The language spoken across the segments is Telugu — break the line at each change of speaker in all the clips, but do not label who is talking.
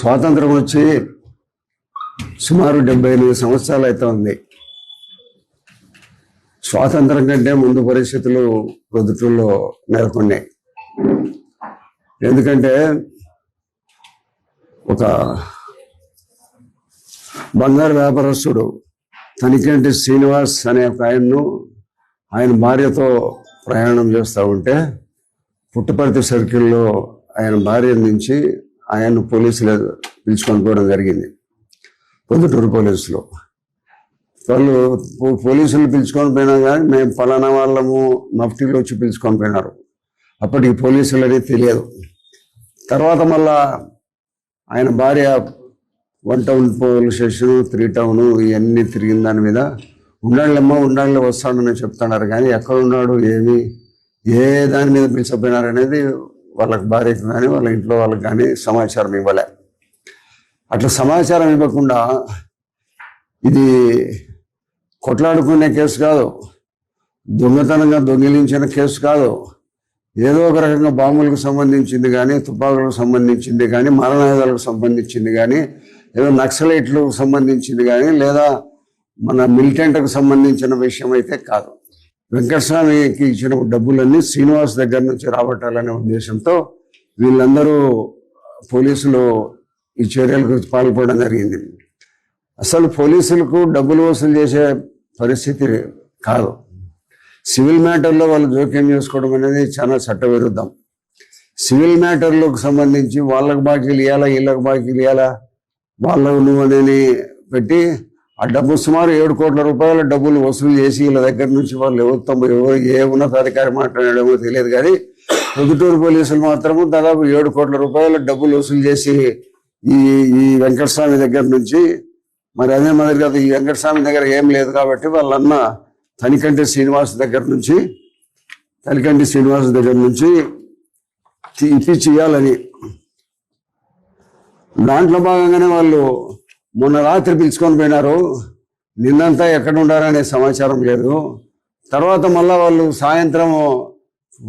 స్వాతంత్రం వచ్చి సుమారు 78 సంవత్సరాలు అయితే ఉంది. స్వాతంత్రం కంటే ముందు పరిస్థితులు ప్రొద్దుటూరులో నెలకొన్నాయి. ఎందుకంటే ఒక బంగారు వ్యాపారస్తుడు తనికంటి శ్రీనివాస్ అనే ఒక ఆయన భార్యతో ప్రయాణం చేస్తూ ఉంటే పుట్టపర్తి సర్కిల్లో ఆయన భార్య నుంచి ఆయన పోలీసులు పిలుచుకొని పోవడం జరిగింది. పొద్దుటూరు పోలీసులు పోలీసులు పిలుచుకొని పోయినా కానీ మేము పలానా వాళ్ళము మఫ్టీలో వచ్చి పిలుచుకొని పోయినారు. అప్పటికి పోలీసులు అనేది తెలియదు. తర్వాత మళ్ళా ఆయన భార్య 1 టౌన్ పోలీస్ స్టేషన్ 3 టౌన్ ఇవన్నీ తిరిగిన దాని మీద ఉండాలి వస్తాడని చెప్తున్నారు. కానీ ఎక్కడ ఉన్నాడు ఏమి ఏ దాని మీద పిలిచిపోయినారు అనేది వాళ్ళకి భార్యకు కానీ వాళ్ళ ఇంట్లో వాళ్ళకి కానీ సమాచారం ఇవ్వలే. అట్లా సమాచారం ఇవ్వకుండా ఇది కొట్లాడుకునే కేసు కాదు, దొంగతనంగా దొంగిలించిన కేసు కాదు, ఏదో ఒక రకంగా బాంబులకు సంబంధించింది కానీ తుపాకులకు సంబంధించింది కానీ మారణాయుధాలకు సంబంధించింది కానీ ఏదో నక్సలైట్లకు సంబంధించింది కానీ లేదా మన మిలిటెంట్కు సంబంధించిన విషయం అయితే కాదు. వెంకటస్వామికి ఇచ్చిన డబ్బులన్నీ శ్రీనివాస్ దగ్గర నుంచి రాబట్టాలనే ఉద్దేశంతో వీళ్ళందరూ పోలీసులు ఈ చర్యలకు పాల్పడడం జరిగింది. అసలు పోలీసులకు డబ్బులు వసూలు చేసే పరిస్థితి కాదు. సివిల్ మ్యాటర్లో వాళ్ళు జోక్యం చేసుకోవడం అనేది చాలా చట్టవిరుద్ధం. సివిల్ మ్యాటర్లకు సంబంధించి వాళ్ళకు బాకీలు ఇవ్వాలా వీళ్ళకి బాకీలు ఇవ్వాలా వాళ్ళకు నువ్వు అనేది పెట్టి ఆ డబ్బు సుమారు 7 కోట్ల రూపాయల డబ్బులు వసూలు చేసి వీళ్ళ దగ్గర నుంచి వాళ్ళు ఎవరు ఏ ఉన్నతాధికారి మాట్లాడాడేమో తెలియదు. కానీ పొద్దుటూరు పోలీసులు మాత్రము దాదాపు 7 కోట్ల రూపాయల డబ్బులు వసూలు చేసి ఈ వెంకటస్వామి దగ్గర నుంచి, మరి అదే మాదిరిగా ఈ వెంకటస్వామి దగ్గర ఏం లేదు కాబట్టి వాళ్ళన్న తనికంటి శ్రీనివాస్ దగ్గర నుంచి ఇప్పించి ఇవ్వాలని దాంట్లో భాగంగానే వాళ్ళు మొన్న రాత్రి పిలుచుకొని పోయినారు. నిన్నంతా ఎక్కడ ఉండారనే సమాచారం లేదు. తర్వాత మళ్ళా వాళ్ళు సాయంత్రం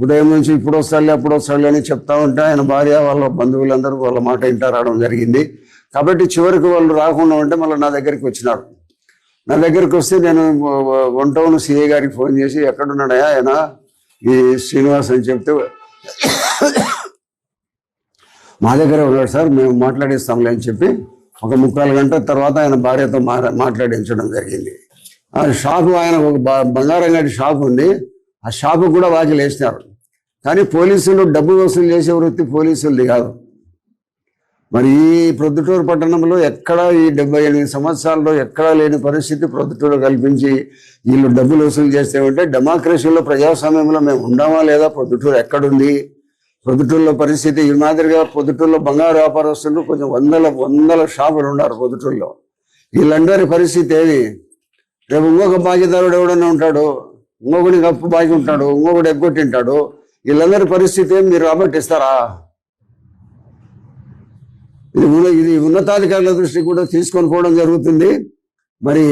ఉదయం నుంచి ఇప్పుడు వస్తాడులే అని చెప్తా ఉంటే ఆయన భార్య వాళ్ళ బంధువులందరూ వాళ్ళ మాట ఇంటా రావడం జరిగింది. కాబట్టి చివరికి వాళ్ళు రాకుండా ఉంటే మళ్ళీ నా దగ్గరికి వచ్చినారు. నా దగ్గరికి వస్తే నేను 1 టౌన్ సిఐ గారికి ఫోన్ చేసి ఎక్కడున్నాడయా ఆయన ఈ శ్రీనివాస్ అని చెప్తే మా దగ్గర ఉన్నాడు సార్, మేము మాట్లాడిస్తాంలే అని చెప్పి ఒక 3/4 గంటల తర్వాత ఆయన భార్యతో మాట్లాడించడం జరిగింది. ఆ షాపు ఆయన ఒక బంగారం గడి షాపు ఉంది, ఆ షాపు కూడా వాకిలు వేసినారు. కానీ పోలీసులు డబ్బు వసూలు చేసే వృత్తి పోలీసులది కాదు. మరి ఈ ప్రొద్దుటూరు పట్టణంలో ఎక్కడా ఈ 78 సంవత్సరాల్లో ఎక్కడా లేని పరిస్థితి ప్రొద్దుటూరు కల్పించి వీళ్ళు డబ్బులు వసూలు చేస్తే ఉంటే డెమోక్రసీలో ప్రజాస్వామ్యంలో మేము ఉండామా లేదా? ప్రొద్దుటూరు ఎక్కడుంది? ప్రొద్దుటూరులో పరిస్థితి ఈ మాదిరిగా పొద్దుటూరులో బంగారు వ్యాపారస్తులు కొంచెం వందల షాపులు ఉన్నారు పొద్దుటూరులో. వీళ్ళందరి పరిస్థితి ఏమి? రేపు ఇంకొక బాధ్యతరుడు ఎవడన్నా ఉంటాడు, ఇంకొకడికి అప్పు బాకి ఉంటాడు, ఇంకొకటి ఎగ్గొట్టింటాడు. వీళ్ళందరి పరిస్థితి ఏమి మీరు రాబట్టిస్తారా? ఇది ఉన్నతాధికారుల దృష్టికి కూడా తీసుకొని పోవడం జరుగుతుంది. మరి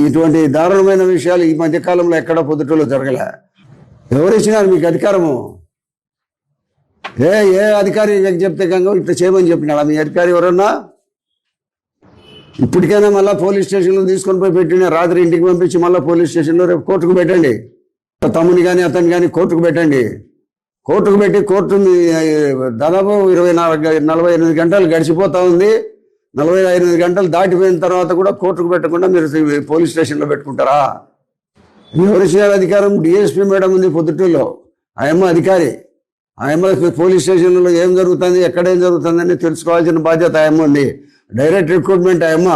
ఇటువంటి దారుణమైన విషయాలు ఈ మధ్యకాలంలో ఎక్కడ పొద్దుటూరులో జరగలే. ఎవరిచ్చినారు మీకు అధికారము? ఏ అధికారి చెప్తే కనుక ఇట్లా చేయమని చెప్పినాడు మీ అధికారి ఎవరన్నా? ఇప్పటికైనా మళ్ళీ పోలీస్ స్టేషన్లో తీసుకొని పోయి పెట్టిన రాత్రి ఇంటికి పంపించి మళ్ళీ పోలీస్ స్టేషన్లో రేపు కోర్టుకు పెట్టండి. తమ్ముని కానీ అతన్ని కానీ కోర్టుకు పెట్టండి. కోర్టుకు పెట్టి కోర్టుని దాదాపు 48 గంటలు గడిచిపోతా ఉంది. 48 గంటలు దాటిపోయిన తర్వాత కూడా కోర్టుకు పెట్టకుండా మీరు పోలీస్ స్టేషన్లో పెట్టుకుంటారా? ఎవరిచ్చినారు అధికారం? డిఎస్పీ మేడం ఉంది పొద్దుటూరులో, ఆయమ్మ అధికారి. ఆయమ్మ పోలీస్ స్టేషన్లో ఏం జరుగుతుంది, ఎక్కడేం జరుగుతుందని తెలుసుకోవాల్సిన బాధ్యత ఆయమ్మ ఉంది. డైరెక్ట్ రిక్రూట్మెంట్ ఆయమ్మ.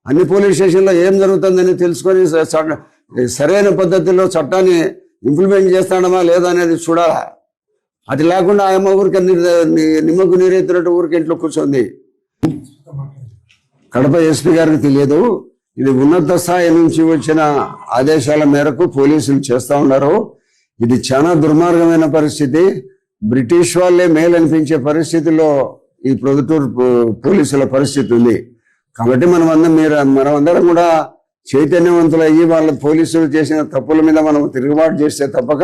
అన్ని పోలీస్ స్టేషన్లో ఏం జరుగుతుందని తెలుసుకొని సరైన పద్ధతిలో చట్టాన్ని ఇంప్లిమెంట్ చేస్తాడమా లేదా అనేది చూడాలా. అది లేకుండా ఆయమ్మ ఊరికి నిమ్మకు నీరెత్తినట్టు ఊరికి ఇంట్లో కూర్చోంది. కడప ఎస్పీ గారికి తెలియదు. ఇది ఉన్నత స్థాయి నుంచి వచ్చిన ఆదేశాల మేరకు పోలీసులు చేస్తూ ఉన్నారు. ఇది చాలా దుర్మార్గమైన పరిస్థితి. బ్రిటిష్ వాళ్ళే మేలు అనిపించే పరిస్థితిలో ఈ ప్రొద్దుటూరు పోలీసుల పరిస్థితి ఉంది. కాబట్టి మనమందరం కూడా చైతన్యవంతులు అయ్యి వాళ్ళ పోలీసులు చేసిన తప్పుల మీద మనం తిరుగుబాటు చేస్తే తప్పక,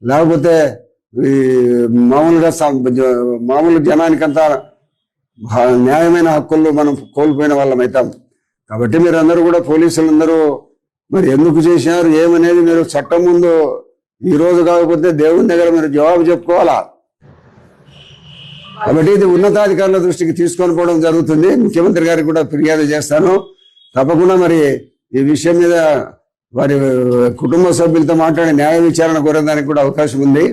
లేకపోతే మామూలు జనానికంతా న్యాయమైన హక్కులు మనం కోల్పోయిన వాళ్ళం అవుతాం. కాబట్టి మీరు అందరూ కూడా పోలీసులందరూ మరి ఎందుకు చేసినారు ఏమనేది మీరు చట్టం ముందు ఈ రోజు కాకపోతే దేవుని దగ్గర మీరు జవాబు చెప్పుకోవాలా. కాబట్టి ఇది ఉన్నతాధికారుల దృష్టికి తీసుకొని పోవడం జరుగుతుంది. ముఖ్యమంత్రి గారికి కూడా ఫిర్యాదు చేస్తాను. తప్పకుండా మరి ఈ విషయం మీద వారి కుటుంబ సభ్యులతో మాట్లాడి న్యాయ విచారణ కోరడానికి కూడా అవకాశం ఉంది.